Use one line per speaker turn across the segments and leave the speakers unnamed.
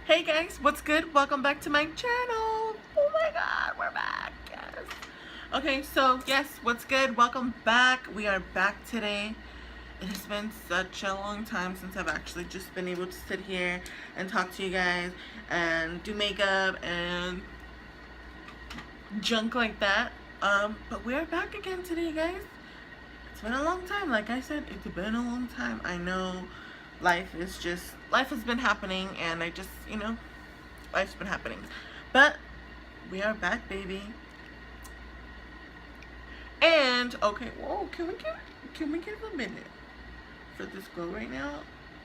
Hey guys, what's good? Welcome back to my channel. Oh my god, we're back. Yes. Okay, so yes, what's good? Welcome back. We are back today. It has been such a long time since I've actually just been able to sit here and talk to you guys and do makeup and junk like that. But we are back again today, guys. It's been a long time. Like I said, it's been a long time. I know life has been happening, and life's been happening. But we are back, baby. And okay, whoa, can we give a minute for this glow right now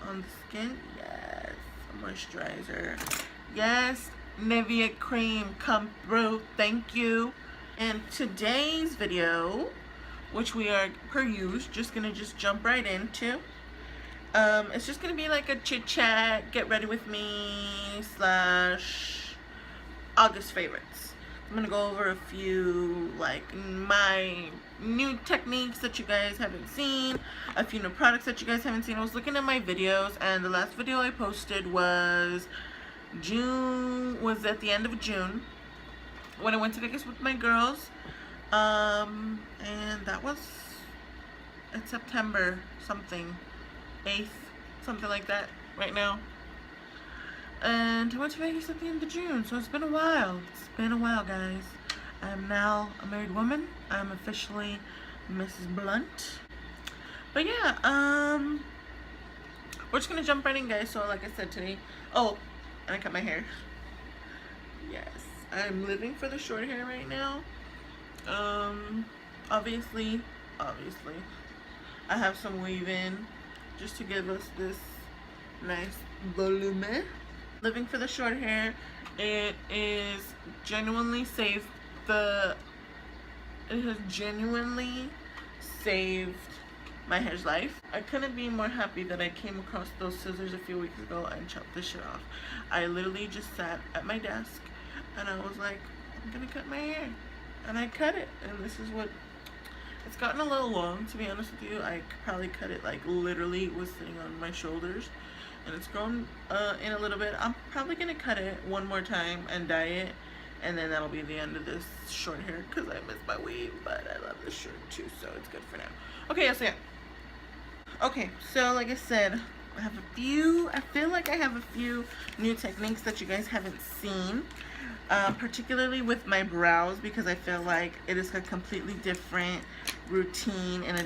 on the skin? Yes, moisturizer. Yes, Nivea cream, come through. Thank you. And today's video, which we are per usual just gonna jump right into. It's just gonna be like a chit chat, get ready with me / August favorites. I'm gonna go over a few like my new techniques that you guys haven't seen, a few new products that you guys haven't seen. I was looking at my videos, and the last video I posted was at the end of June when I went to Vegas with my girls. And that was in September something, 8th, something like that right now. And I went to Vegas at the end of June, so it's been a while. It's been a while, guys. I am now a married woman. I'm officially Mrs. Blunt. But yeah, we're just gonna jump right in, guys. So like I said today, oh, and I cut my hair. Yes, I'm living for the short hair right now. Obviously, I have some weave-in just to give us this nice volume. Living for the short hair. It is genuinely saved my hair's life. I couldn't be more happy that I came across those scissors a few weeks ago and chopped this shit off. I literally just sat at my desk and I was like, I'm gonna cut my hair. And I cut it, and this is what it's gotten. A little long, to be honest with you. I probably cut it like literally was sitting on my shoulders, and it's grown in a little bit. I'm probably gonna cut it one more time and dye it, and then that'll be the end of this short hair because I miss my weave, but I love this shirt too, so it's good for now. Okay, so yeah. Okay, so like I said, I feel like I have a few new techniques that you guys haven't seen. Particularly with my brows, because I feel like it is a completely different routine and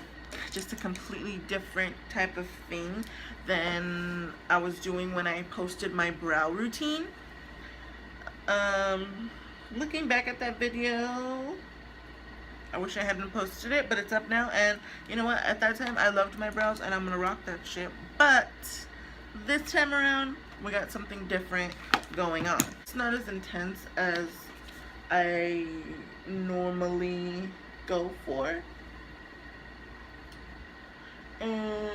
just a completely different type of thing than I was doing when I posted my brow routine. Looking back at that video, I wish I hadn't posted it, but it's up now, and you know what, at that time I loved my brows and I'm gonna rock that shit. But this time around, we got something different going on. It's not as intense as I normally go for. And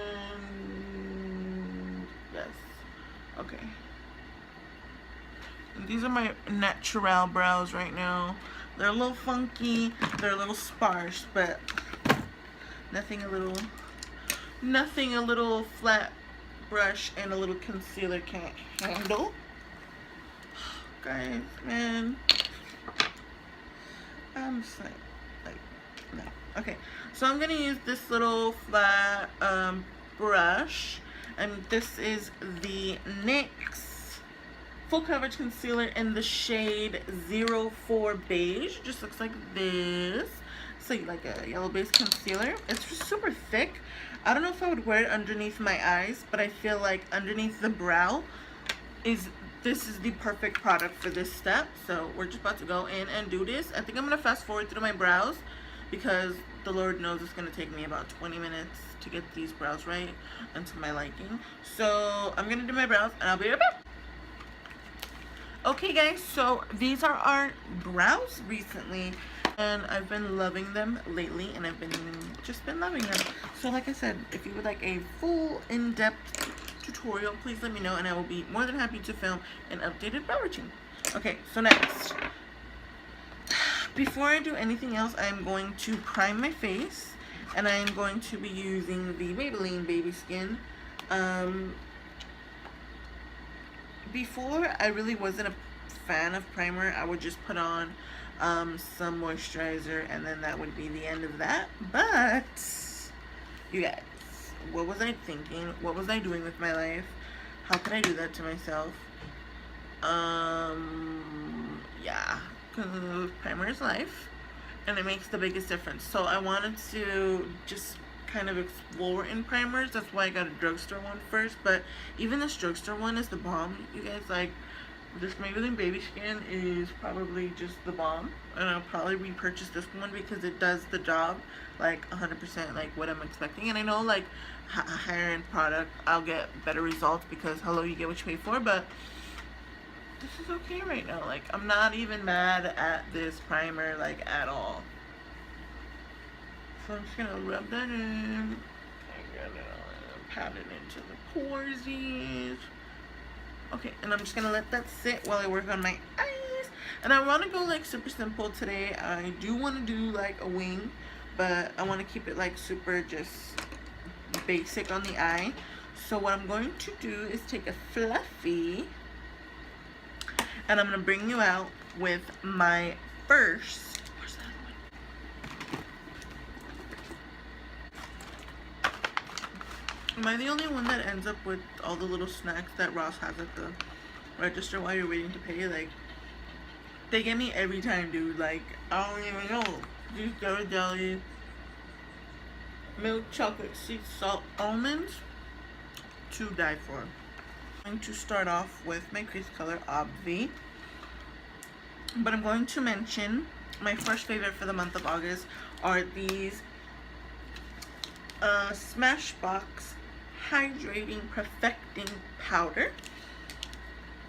yes, okay. And these are my natural brows right now. They're a little funky, they're a little sparse, but nothing a little flat brush and a little concealer can't handle. Guys, man, I'm just like no. Okay, so I'm gonna use this little flat brush, and this is the NYX full coverage concealer in the shade 04 beige. Just looks like this. It's like a yellow base concealer. It's super thick. I don't know if I would wear it underneath my eyes, but I feel like underneath the brow this is the perfect product for this step. So we're just about to go in and do this. I think I'm gonna fast forward through my brows because the Lord knows it's gonna take me about 20 minutes to get these brows right and to my liking. So I'm gonna do my brows and I'll be right back. Okay guys, so these are our brows recently, and I've been loving them lately, and I've just been loving them. So like I said, if you would like a full in-depth tutorial, please let me know, and I will be more than happy to film an updated brow routine. Okay, so next, before I do anything else, I'm going to prime my face, and I'm going to be using the Maybelline Baby Skin before I really wasn't a fan of primer. I would just put on some moisturizer, and then that would be the end of that. But you guys, what was I thinking? What was I doing with my life? How could I do that to myself? Yeah, because primer is life, and it makes the biggest difference. So I wanted to just kind of explore in primers. That's why I got a drugstore one first. But even this drugstore one is the bomb, you guys. Like, this Maybelline Baby Skin is probably just the bomb, and I'll probably repurchase this one because it does the job like 100% like what I'm expecting. And I know like a higher end product I'll get better results because hello, you get what you pay for. But this is okay right now. Like, I'm not even mad at this primer like at all. So I'm just gonna rub that in and pat it into the poresies. Okay, and I'm just gonna let that sit while I work on my eyes. And I want to go like super simple today. I do want to do like a wing, but I want to keep it like super just basic on the eye. So what I'm going to do is take a fluffy, and I'm gonna bring you out with my first. Where's the other one? Am I the only one that ends up with all the little snacks that Ross has at the register while you're waiting to pay? Like, they get me every time, dude. Like, I don't even know. These Ghirardelli milk chocolate sea salt almonds, to die for. I'm going to start off with my crease color, Obvi. But I'm going to mention my first favorite for the month of August are these Smashbox Hydrating Perfecting Powder.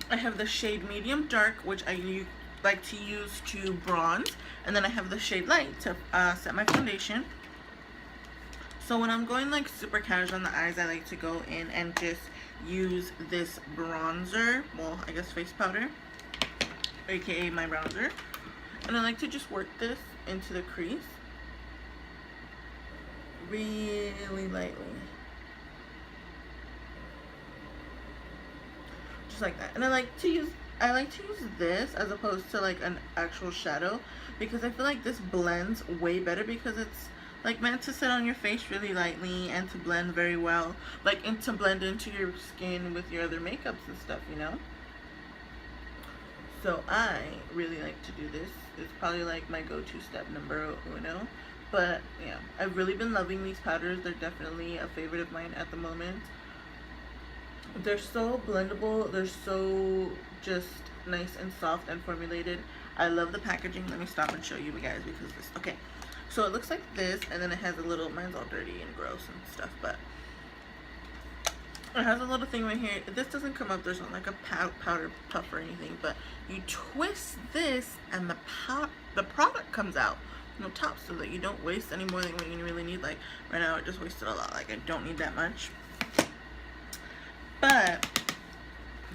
I have the shade Medium Dark, which I like to use to bronze. And then I have the shade Light to set my foundation. So when I'm going like super casual on the eyes, I like to go in and just use this bronzer, well, I guess face powder, aka my bronzer, and I like to just work this into the crease really lightly, just like that. And I like to use this as opposed to like an actual shadow, because I feel like this blends way better because it's like meant to sit on your face really lightly and to blend very well, like, and to blend into your skin with your other makeups and stuff, you know. So I really like to do this. It's probably like my go-to step number uno. But yeah, I've really been loving these powders. They're definitely a favorite of mine at the moment. They're so blendable. They're so just nice and soft and formulated. I love the packaging. Let me stop and show you guys because this, okay. So it looks like this, and then it has a little, mine's all dirty and gross and stuff, but it has a little thing right here. This doesn't come up, there's not like a powder puff or anything, but you twist this and the product comes out on the top so that you don't waste any more than what you really need. Like right now I just wasted a lot, like I don't need that much. But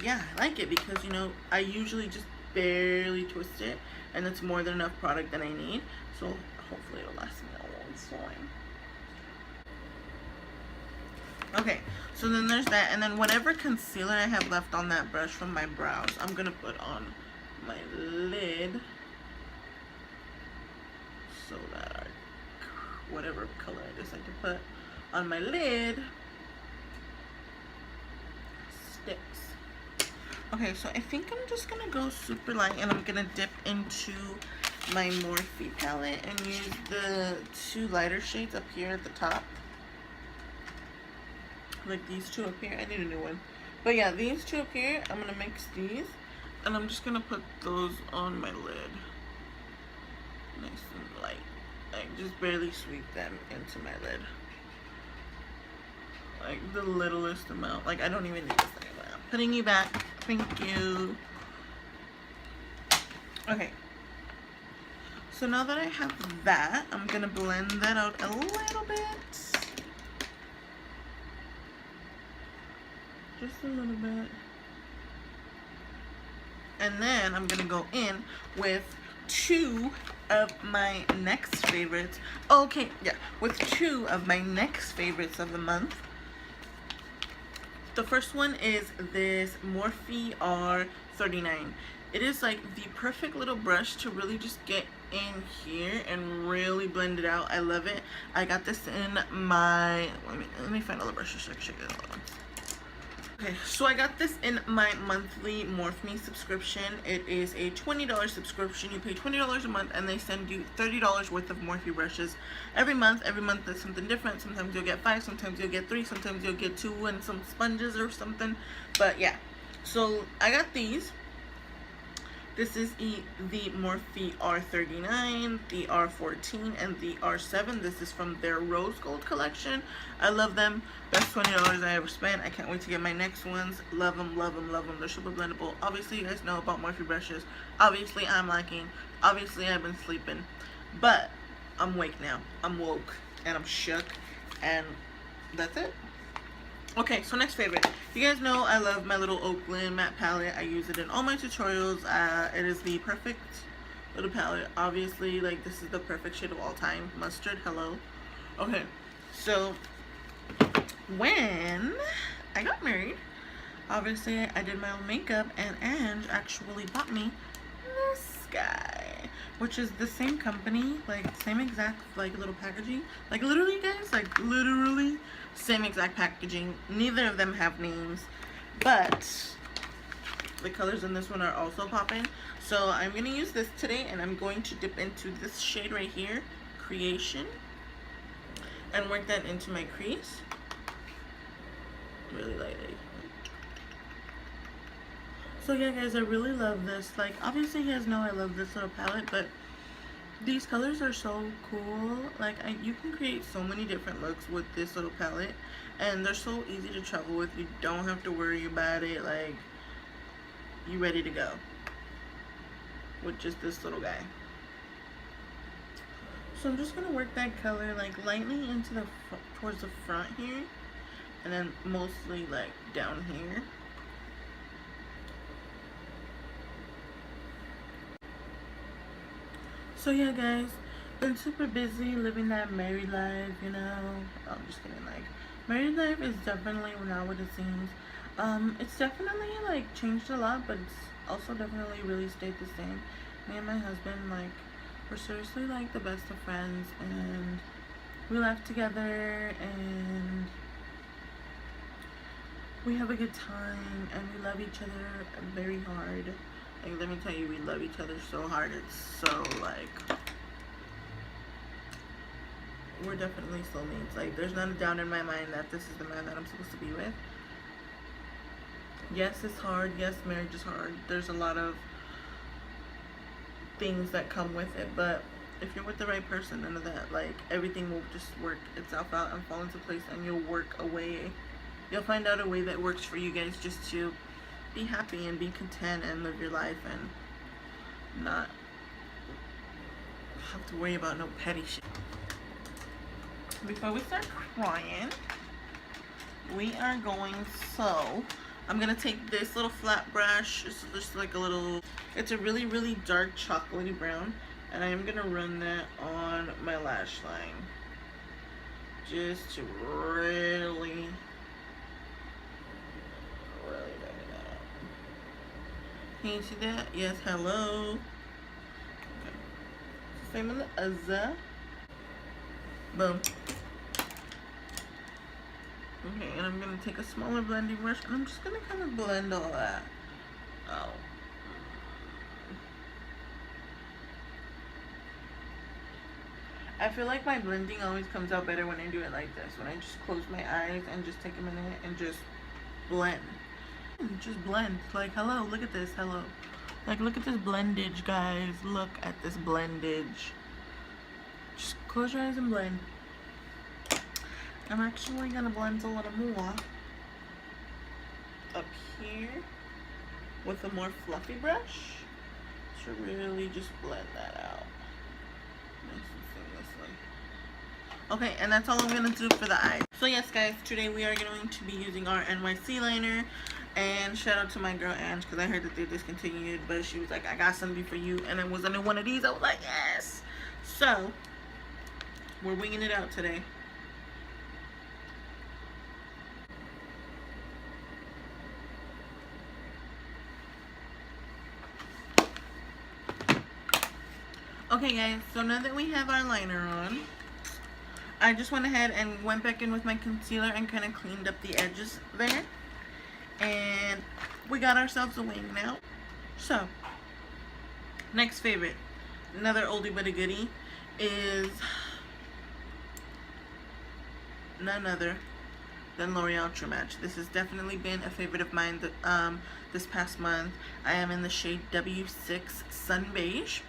yeah, I like it because, you know, I usually just barely twist it and it's more than enough product that I need. So hopefully it'll last me a long time. Okay, so then there's that, and then whatever concealer I have left on that brush from my brows, I'm gonna put on my lid so that whatever color I decide to put on my lid sticks. Okay, so I think I'm just gonna go super light, and I'm gonna dip into my Morphe palette and use the two lighter shades up here at the top, like these two up here. I need a new one, but yeah, these two up here, I'm gonna mix these, and I'm just gonna put those on my lid nice and light, like just barely sweep them into my lid, like the littlest amount. Like I don't even need this anymore. I'm putting you back, thank you. Okay, so now that I have that, I'm gonna blend that out a little bit. Just a little bit. And then I'm gonna go in with two of my next favorites. Okay, yeah, with two of my next favorites of the month. The first one is this Morphe R39. It is like the perfect little brush to really just get in here and really blend it out. I love it. I got this in my, let me find all the brushes so I can check it out. Okay, so I got this in my monthly Morphe subscription. It is a $20 subscription. You pay $20 a month and they send you $30 worth of Morphe brushes every month. Every month there's something different. Sometimes you'll get 5, sometimes you'll get 3, sometimes you'll get 2 and some sponges or something. But yeah, so I got these. This is the Morphe R39, the R14, and the R7. This is from their Rose Gold collection. I love them. Best $20 I ever spent. I can't wait to get my next ones. Love them, love them, love them. They're super blendable. Obviously, you guys know about Morphe brushes. Obviously, I'm lacking. Obviously, I've been sleeping. But I'm awake now. I'm woke. And I'm shook. And that's it. Okay, so next favorite. You guys know I love my little Oakland matte palette. I use it in all my tutorials. It is the perfect little palette. Obviously, like, this is the perfect shade of all time. Mustard, hello. Okay, so when I got married, obviously I did my own makeup, and Ange actually bought me this guy, which is the same company, like same exact like little packaging, like literally guys, like literally same exact packaging. Neither of them have names, but the colors in this one are also popping. So I'm gonna use this today, and I'm going to dip into this shade right here, Creation, and work that into my crease really lightly. So yeah guys, I really love this. Like, obviously you guys know I love this little palette, but these colors are so cool. Like, you can create so many different looks with this little palette, and they're so easy to travel with. You don't have to worry about it. Like, you ready to go with just this little guy. So I'm just gonna work that color like lightly into the towards the front here, and then mostly like down here. So yeah guys, been super busy living that married life, you know. I'm just kidding. Like, married life is definitely not what it seems. It's definitely like changed a lot, but it's also definitely really stayed the same. Me and my husband, like, we're seriously like the best of friends, and we laugh together, and we have a good time, and we love each other very hard. Like, let me tell you, we love each other so hard. It's so, like, we're definitely soulmates. Like, there's not a doubt in my mind that this is the man that I'm supposed to be with. Yes, it's hard. Yes, marriage is hard. There's a lot of things that come with it, but if you're with the right person, none of that, like, everything will just work itself out and fall into place, and you'll work a way. You'll find out a way that works for you guys just to be happy and be content and live your life and not have to worry about no petty shit. Before we start crying, we are going, so I'm gonna take this little flat brush. It's just like a little, it's a really, really dark chocolatey brown, and I am gonna run that on my lash line just to really can you see that? Yes, hello. Okay. Same on the other. Boom. Okay, and I'm gonna take a smaller blending brush, and I'm just gonna kind of blend all that out. I feel like my blending always comes out better when I do it like this. When I just close my eyes and just take a minute and just blend. Just blend. Like, hello, look at this, hello. Like, look at this blendage, guys. Look at this blendage. Just close your eyes and blend. I'm actually gonna blend a little more up here with a more fluffy brush to really just blend that out. Nice and seamlessly. Okay, and that's all I'm gonna do for the eyes. So yes guys, today we are going to be using our NYC liner. And shout out to my girl Ange, because I heard that they discontinued, but she was like, I got something for you, and it wasn't in one of these. I was like, yes. So we're winging it out today. Okay guys, so now that we have our liner on, I just went ahead and went back in with my concealer and kind of cleaned up the edges there. And we got ourselves a wing now. So, next favorite, another oldie but a goodie, is none other than L'Oreal True Match. This has definitely been a favorite of mine this past month. I am in the shade W6 Sun Beige.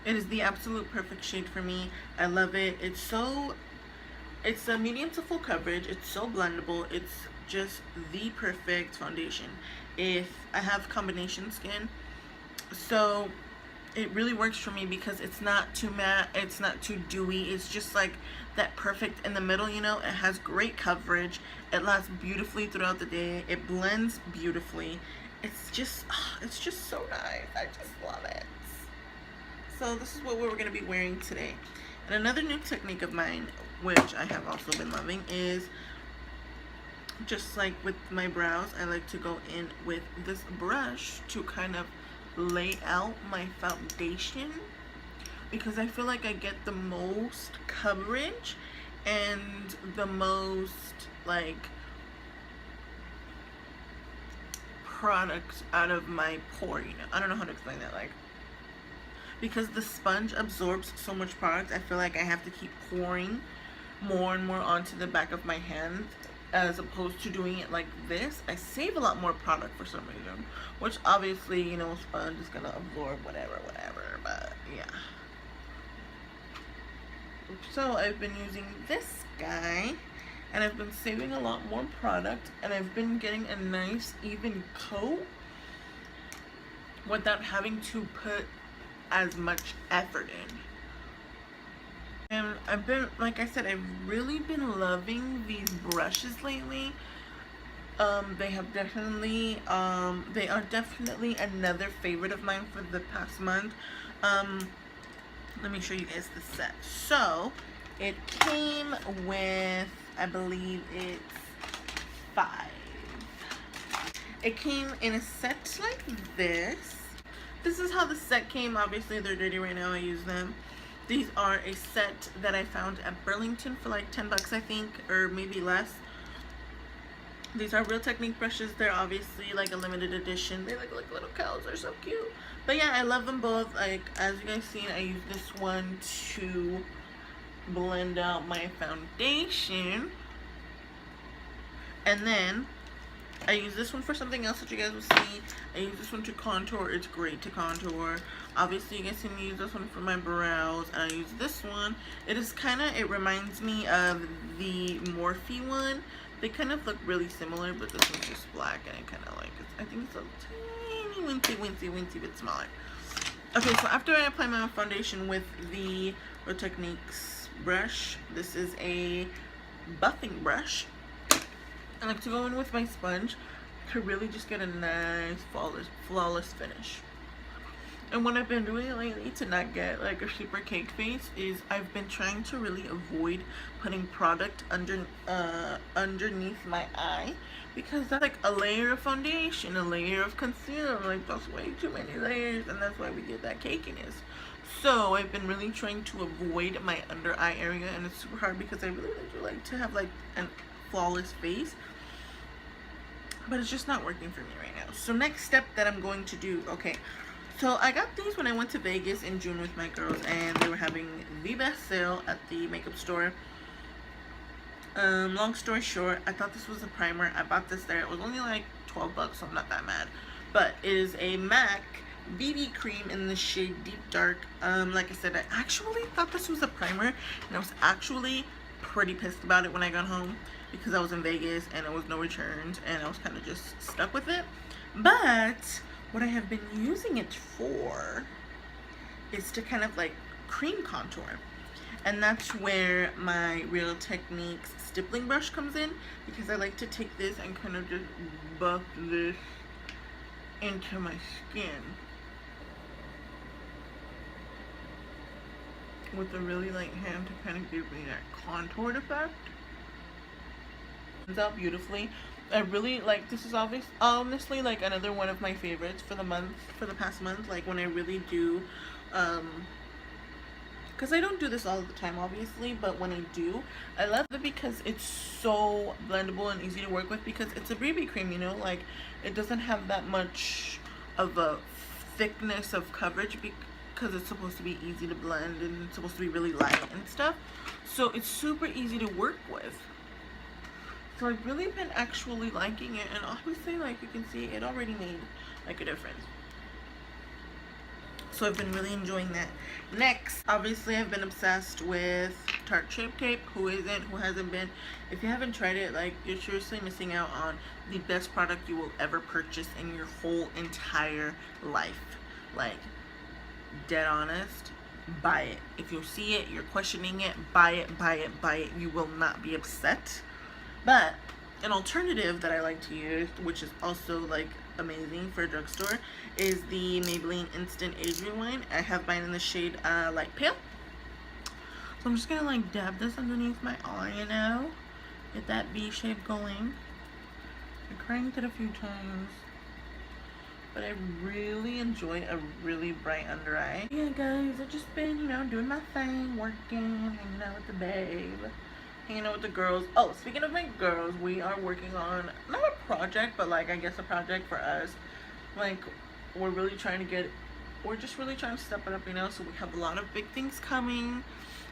It is the absolute perfect shade for me. I love it. It's a medium to full coverage. It's so blendable. It's just the perfect foundation if I have combination skin. So it really works for me because it's not too matte, it's not too dewy. It's just like that perfect in the middle, you know. It has great coverage. It lasts beautifully throughout the day. It blends beautifully. It's just so nice. I just love it. So this is what we're going to be wearing today. And another new technique of mine, which I have also been loving, is just like with my brows, I like to go in with this brush to kind of lay out my foundation, because I feel like I get the most coverage and the most like product out of my pore, you know. I don't know how to explain that, like, because the sponge absorbs so much product, I feel like I have to keep pouring more and more onto the back of my hand, as opposed to doing it like this. I save a lot more product for some reason, which obviously, you know, sponge is gonna absorb whatever, but yeah. So I've been using this guy, and I've been saving a lot more product, and I've been getting a nice even coat without having to put as much effort in. And I've been, like I said, I've really been loving these brushes lately. They are definitely another favorite of mine for the past month. Let me show you guys the set. So it came with, I believe it's 5. It came in a set like this. This is how the set came. Obviously they're dirty right now, I use them. These are a set that I found at Burlington for like 10 bucks, I think, or maybe less. These are Real Technique brushes. They're obviously like a limited edition. They look like little cows. They're so cute. But yeah, I love them both. Like, as you guys seen, I use this one to blend out my foundation. And then I use this one for something else that you guys will see. I use this one to contour. It's great to contour. Obviously, you guys can use this one for my brows. And I use this one. It reminds me of the Morphe one. They kind of look really similar, but this one's just black, and I kind of like it. I think it's a teeny wincy bit smaller. Okay, so after I apply my foundation with the Real Techniques brush, this is a buffing brush. I like to go in with my sponge to really just get a nice flawless finish. And what I've been doing lately to not get like a super cake face is I've been trying to really avoid putting product underneath my eye, because that's like a layer of foundation, a layer of concealer. Like, that's way too many layers, and that's why we get that cakiness. So I've been really trying to avoid my under eye area, and it's super hard because I really do like to have like a flawless face, but it's just not working for me right now. So next step that I'm going to do, okay, so I got these when I went to Vegas in June with my girls, and they were having the best sale at the makeup store. Long story short, I thought this was a primer. I bought this there. It was only like 12 bucks, so I'm not that mad. But it is a MAC BB cream in the shade Deep Dark. Like I said, I actually thought this was a primer, and I was actually pretty pissed about it when I got home, because I was in Vegas and there was no returns, and I was kind of just stuck with it. But what I have been using it for is to kind of like cream contour, and that's where my Real Techniques stippling brush comes in, because I like to take this and kind of just buff this into my skin with a really light hand to kind of give me that contoured effect. Comes out beautifully. I really like, this is honestly like another one of my favorites for the past month. Like, when I really do Because I don't do this all the time, obviously, but when I do, I love it because it's so blendable and easy to work with, because it's a BB cream, you know, like it doesn't have that much of a thickness of coverage because it's supposed to be easy to blend and it's supposed to be really light and stuff. So it's super easy to work with. So I've really been actually liking it, and obviously, like you can see, it already made like a difference. So I've been really enjoying that. Next, obviously, I've been obsessed with Tarte Shape Tape. Who isn't? Who hasn't been? If you haven't tried it, like, you're seriously missing out on the best product you will ever purchase in your whole entire life. Like, dead honest, buy it. If you see it, you're questioning it, buy it, buy it, buy it. You will not be upset. But an alternative that I like to use, which is also like amazing for a drugstore, is the Maybelline Instant Age Rewind. I have mine in the shade Light Pale. So I'm just gonna like dab this underneath my eye, you know, get that V shape going. I cranked it a few times, but I really enjoy a really bright under eye. Yeah, guys, I've just been, you know, doing my thing, working, hanging out with the babe, hanging out with the girls. Oh, speaking of my girls, we are working on, not a project, but like, I guess a project for us. Like, we're really trying to get, we're just really trying to step it up, you know, so we have a lot of big things coming.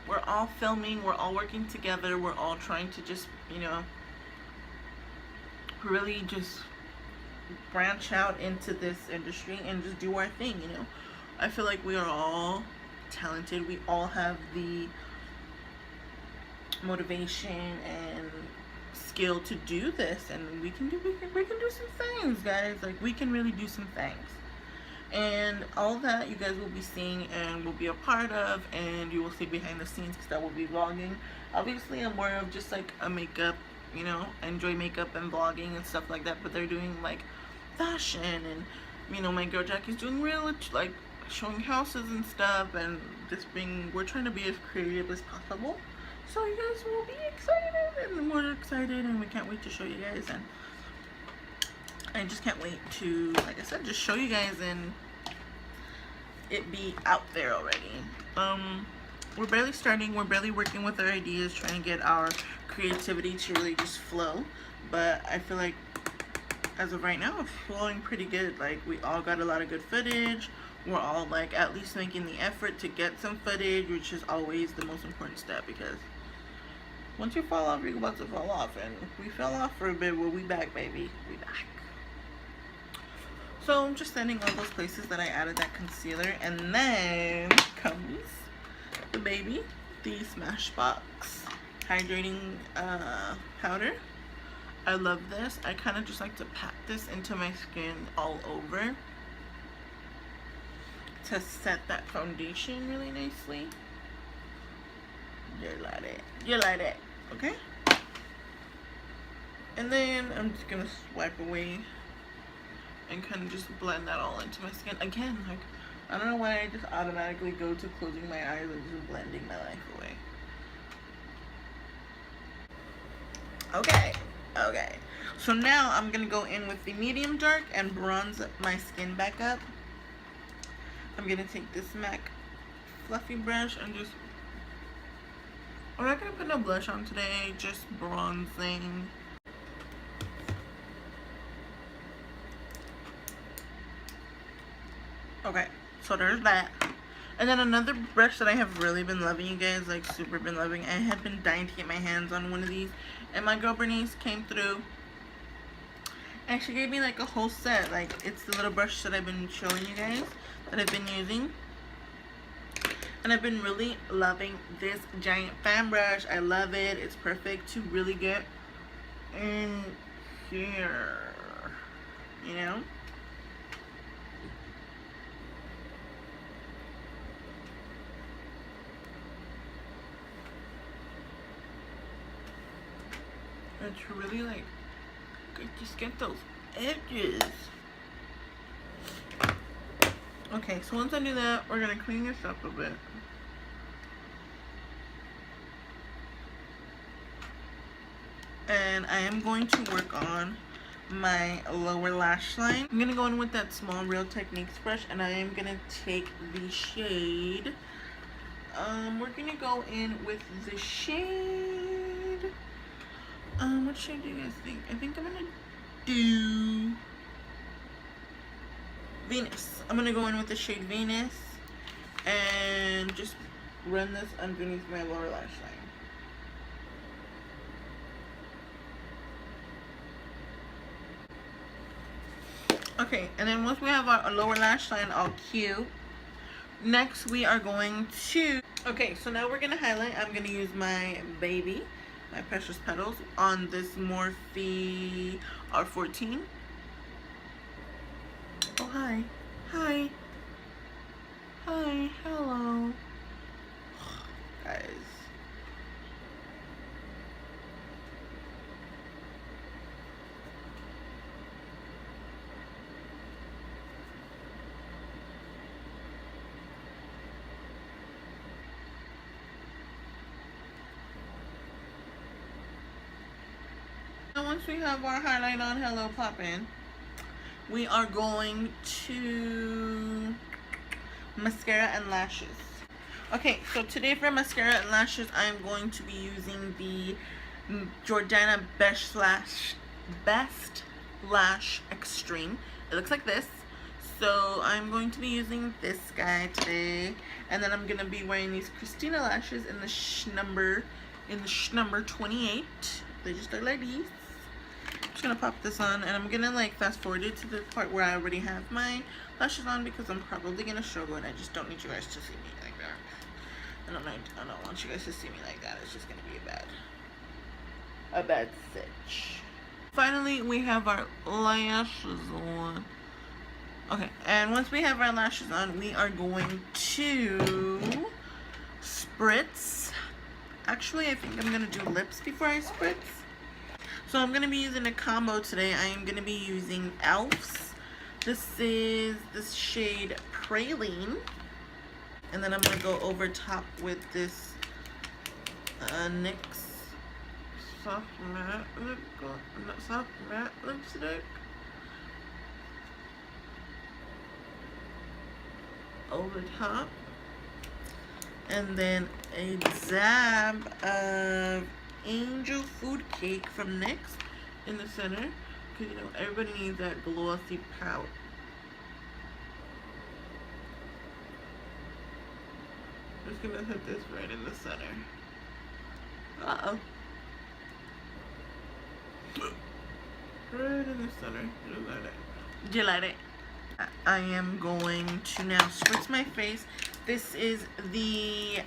We're all filming, we're all working together, we're all trying to just, you know, really just branch out into this industry and just do our thing, you know. I feel like we are all talented, we all have the motivation and skill to do this, and we can do some things, guys. Like, we can really do some things, and all that you guys will be seeing and will be a part of, and you will see behind the scenes, because that will be vlogging. Obviously, I'm more of just like a makeup, you know, I enjoy makeup and vlogging and stuff like that, but they're doing like fashion, and you know, my girl Jackie's doing real, like, showing houses and stuff, and just being, we're trying to be as creative as possible. So you guys will be excited, and we're excited, and we can't wait to show you guys, and I just can't wait to, like I said, just show you guys and it be out there already. We're barely starting, we're barely working with our ideas, trying to get our creativity to really just flow, but I feel like as of right now, it's flowing pretty good. Like, we all got a lot of good footage. We're all like at least making the effort to get some footage, which is always the most important step, because once you fall off, you're about to fall off, and we fell off for a bit. We'll be back, baby. We back. So I'm just sending all those places that I added that concealer, and then comes the baby, the Smashbox hydrating powder. I love this. I kind of just like to pat this into my skin all over to set that foundation really nicely. You like it. You like it. Okay? And then I'm just gonna swipe away and kind of just blend that all into my skin. Again, like, I don't know why I just automatically go to closing my eyes and just blending my life away. Okay. Okay. So now I'm gonna go in with the medium dark and bronze my skin back up. I'm gonna take this MAC fluffy brush and just, I'm not gonna put no blush on today, just bronzing. Okay, so there's that. And then another brush that I have really been loving, you guys, like super been loving. I had been dying to get my hands on one of these, and my girl Bernice came through and she gave me like a whole set. Like, it's the little brush that I've been showing you guys that I've been using, and I've been really loving this giant fan brush. I love it. It's perfect to really get in here, you know. And to really like just get those edges. Okay, so once I do that, we're gonna clean this up a bit. And I am going to work on my lower lash line. I'm gonna go in with that small Real Techniques brush, and I am gonna take the shade. We're gonna go in with the shade. What shade do you guys think? I think I'm gonna do Venus. I'm gonna go in with the shade Venus and just run this underneath my lower lash line. Okay, and then once we have our lower lash line all cute, next we are going to, okay, so now we're gonna highlight. I'm gonna use my baby, my Precious Petals, on this Morphe R14. Oh, hi. Hi. Hi. Hello. Guys. Now once we have our highlight on, hello poppin', we are going to mascara and lashes. Okay, so today for mascara and lashes, I am going to be using the Jordana Best Lash Extreme. It looks like this. So I'm going to be using this guy today, and then I'm gonna be wearing these Christina lashes in the number 28. They just look like these. I'm just gonna pop this on, and I'm gonna like fast forward it to the part where I already have my lashes on, because I'm probably gonna struggle, and I just don't need you guys to see me like that. I don't want you guys to see me like that. It's just gonna be a bad stitch. Finally, we have our lashes on. Okay, and once we have our lashes on, we are going to spritz. Actually, I think I'm gonna do lips before I spritz. So I'm gonna be using a combo today. I am gonna be using e.l.f.'s. This is this shade Praline. And then I'm gonna go over top with this NYX soft matte lipstick. Over top. And then a dab of Angel Food Cake from NYX in the center, because you know everybody needs that glossy pout. Just gonna hit this right in the center. Uh-oh. Right in the center. Do you like it? Do you like it? I am going to now spritz my face. This is the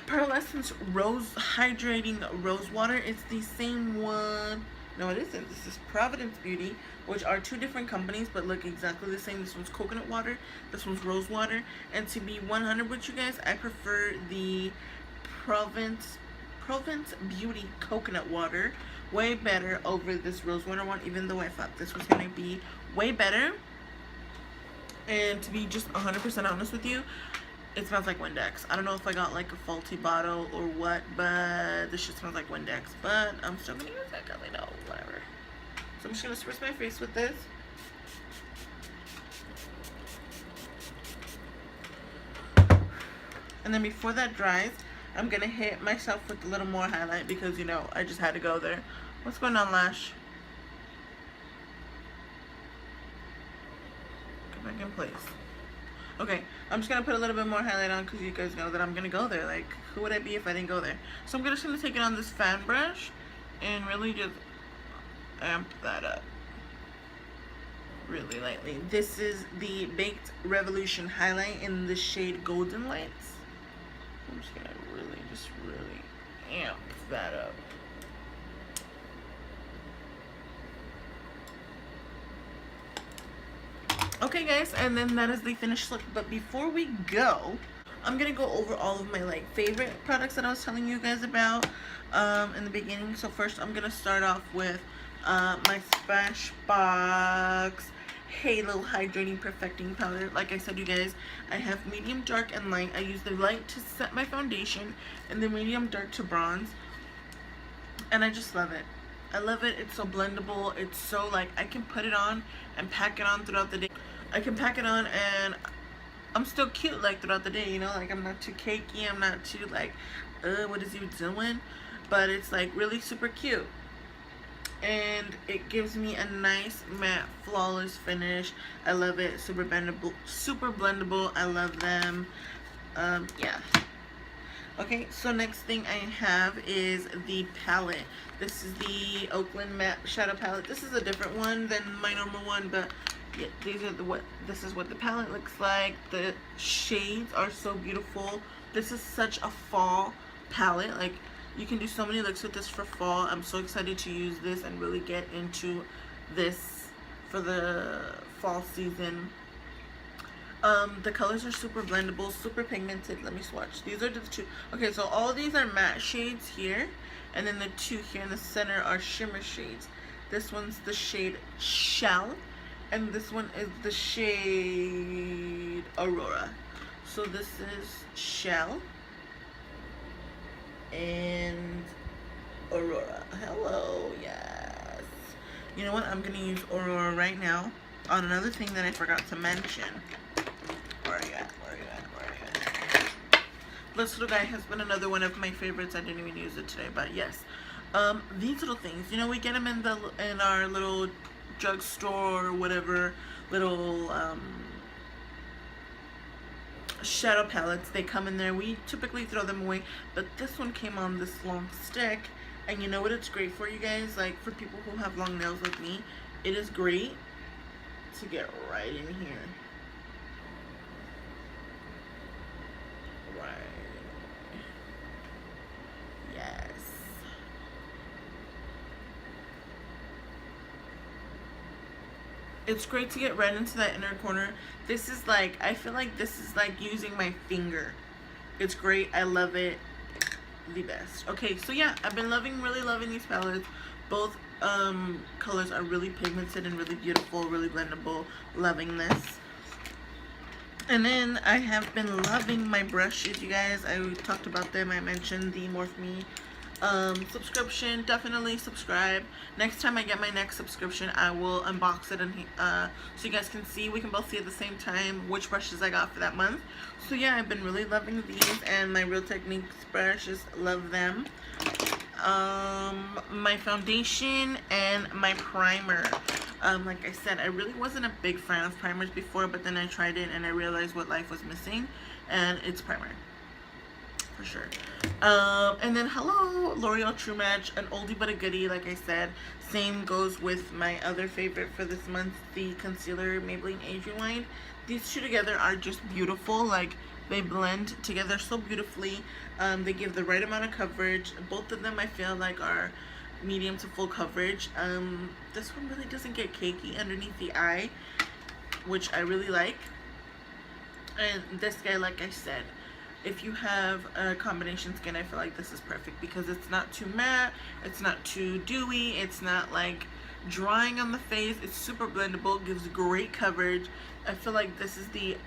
Pearlescence Rose Hydrating Rose Water. It's the same one. No, it isn't. This is Providence Beauty, which are two different companies but look exactly the same. This one's coconut water. This one's rose water. And to be 100 with you guys, I prefer the Providence Beauty coconut water way better over this rose water one, even though I thought this was going to be way better. And to be just 100% honest with you, it smells like Windex. I don't know if I got like a faulty bottle or what, but this shit smells like Windex. But I'm still gonna use it because I know, whatever. So I'm just gonna spritz my face with this. And then before that dries, I'm gonna hit myself with a little more highlight because, you know, I just had to go there. What's going on, Lash? Get back in place. Okay, I'm just gonna put a little bit more highlight on because you guys know that I'm gonna go there. Like, who would I be if I didn't go there? So I'm just gonna take it on this fan brush and really just amp that up really lightly. This is the Baked Revolution highlight in the shade Golden Lights. I'm just gonna really amp that up. Okay guys, and then that is the finished look. But before we go, I'm gonna go over all of my like favorite products that I was telling you guys about in the beginning. So first I'm gonna start off with my Smashbox Halo Hydrating Perfecting Powder. Like I said, you guys, I have medium, dark, and light. I use the light to set my foundation and the medium dark to bronze, and I just love it. I love it. It's so blendable. It's so like I can put it on and pack it on throughout the day. I can pack it on and I'm still cute like throughout the day, you know, like I'm not too cakey, I'm not too like, what is you doing? But it's like really super cute. And it gives me a nice matte flawless finish. I love it. Super blendable, super blendable. I love them. Yeah. Okay, so next thing I have is the palette. This is the Oakland Matte Shadow Palette. This is a different one than my normal one, but yeah, these are this is what the palette looks like. The shades are so beautiful. This is such a fall palette. Like, you can do so many looks with this for fall. I'm so excited to use this and really get into this for the fall season. The colors are super blendable, super pigmented. Let me swatch. These are the two. Okay, so all these are matte shades here, and then the two here in the center are shimmer shades. This one's the shade Shell, and this one is the shade Aurora. So this is Shell and Aurora. Hello, yes. You know what? I'm gonna use Aurora right now on another thing that I forgot to mention. Where are you at? Where are you at? Where are you at? This little guy has been another one of my favorites. I didn't even use it today, but yes. These little things, you know, we get them in our little drugstore or whatever, little shadow palettes. They come in there. We typically throw them away, but this one came on this long stick, and you know what it's great for, you guys? Like, for people who have long nails like me, it is great to get right in here. Right. Yes. It's great to get right into that inner corner. This is like, I feel like this is like using my finger. It's great. I love it. The best. Okay, so yeah, I've been really loving these palettes. Both colors are really pigmented and really beautiful, really blendable. Loving this. And then I have been loving my brushes, you guys. I talked about them. I mentioned the Morphe Me subscription. Definitely subscribe. Next time I get my next subscription, I will unbox it and so you guys can see. We can both see at the same time which brushes I got for that month. So yeah, I've been really loving these, and my Real Techniques brushes, love them. My foundation and my primer. Like I said, I really wasn't a big fan of primers before, but then I tried it and I realized what life was missing, and it's primer for sure. And then hello, L'Oreal True Match, an oldie but a goodie. Like I said, same goes with my other favorite for this month, the concealer Maybelline Age Rewind. These two together are just beautiful. Like, they blend together so beautifully. They give the right amount of coverage. Both of them I feel like are medium to full coverage. This one really doesn't get cakey underneath the eye, which I really like. And this guy, like I said, if you have a combination skin, I feel like this is perfect because it's not too matte, it's not too dewy, it's not like drying on the face. It's super blendable, gives great coverage. I feel like this is the,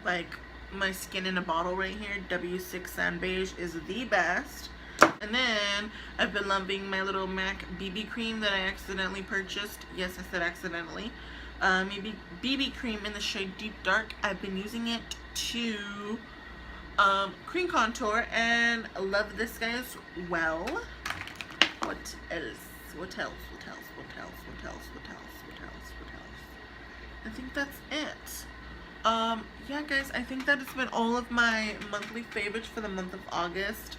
like, my skin in a bottle right here. W6 Sand Beige is the best. And then I've been loving my little MAC BB cream that I accidentally purchased. Yes, I said accidentally. Maybe BB cream in the shade Deep Dark. I've been using it to cream contour, and I love this guy as well. What else? What else? What else? What else? What else? What else? What else? What else? I think that's it. Yeah, guys, I think that it's been all of my monthly favorites for the month of August.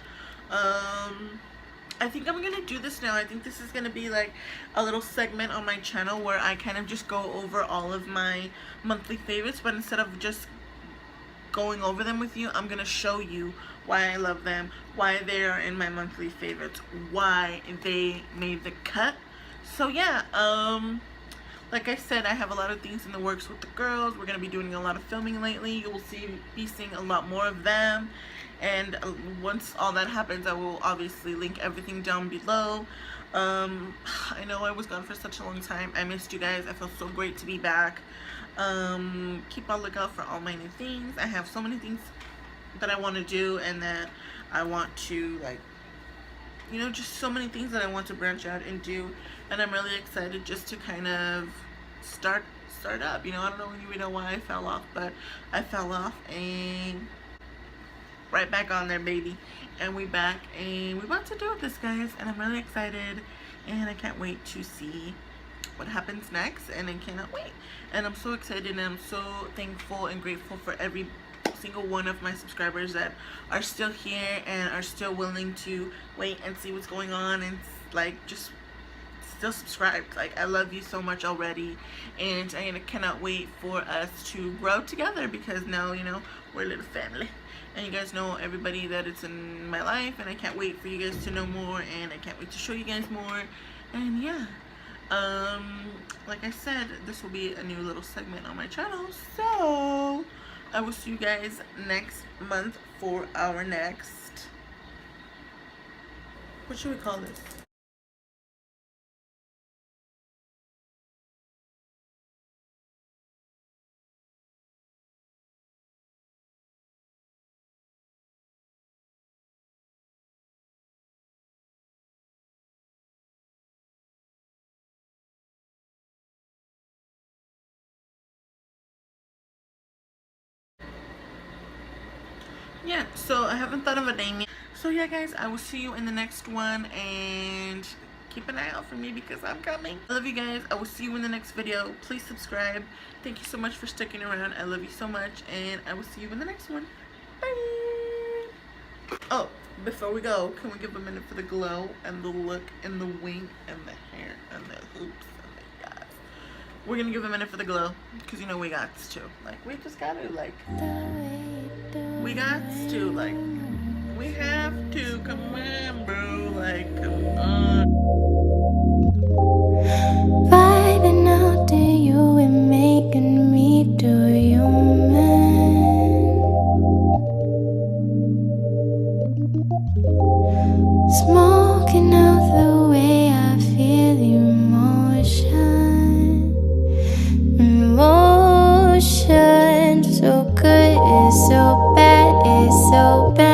I think I'm gonna do this now. I think this is gonna be like a little segment on my channel where I kind of just go over all of my monthly favorites, but instead of just going over them with you, I'm gonna show you why I love them, why they are in my monthly favorites, why they made the cut. So yeah, like I said, I have a lot of things in the works with the girls. We're gonna be doing a lot of filming lately. You will be seeing a lot more of them. And once all that happens, I will obviously link everything down below. I know I was gone for such a long time. I missed you guys. I feel so great to be back. Keep on lookout for all my new things. I have so many things that I want to do and that I want to, like, you know, just so many things that I want to branch out and do, and I'm really excited just to kind of start up. You know, I don't even know why I fell off, but I fell off and right back on there, baby. And we back and we about to do this, guys, and I'm really excited, and I can't wait to see what happens next, and I cannot wait. And I'm so excited, and I'm so thankful and grateful for every single one of my subscribers that are still here and are still willing to wait and see what's going on, and like just still subscribed. Like, I love you so much already, and I cannot wait for us to grow together, because now, you know, we're a little family, and you guys know everybody that it's in my life, and I can't wait for you guys to know more, and I can't wait to show you guys more. And yeah, like I said, this will be a new little segment on my channel, so I will see you guys next month for our next, what should we call this? Yeah, so I haven't thought of a name yet. So yeah, guys, I will see you in the next one, and keep an eye out for me because I'm coming. I love you guys. I will see you in the next video. Please subscribe. Thank you so much for sticking around. I love you so much, and I will see you in the next one. Bye. Oh, before we go, can we give a minute for the glow and the look and the wing and the hair and the hoops and the yes. We're gonna give a minute for the glow, because you know we got to. Like, we just gotta, like, we got to, like, we have to. Come on, bro. Like, come on.
Vibing out to you and making me do you, man. Smoking out the way I feel emotion. Emotion. So good, it's so bad, it's so bad.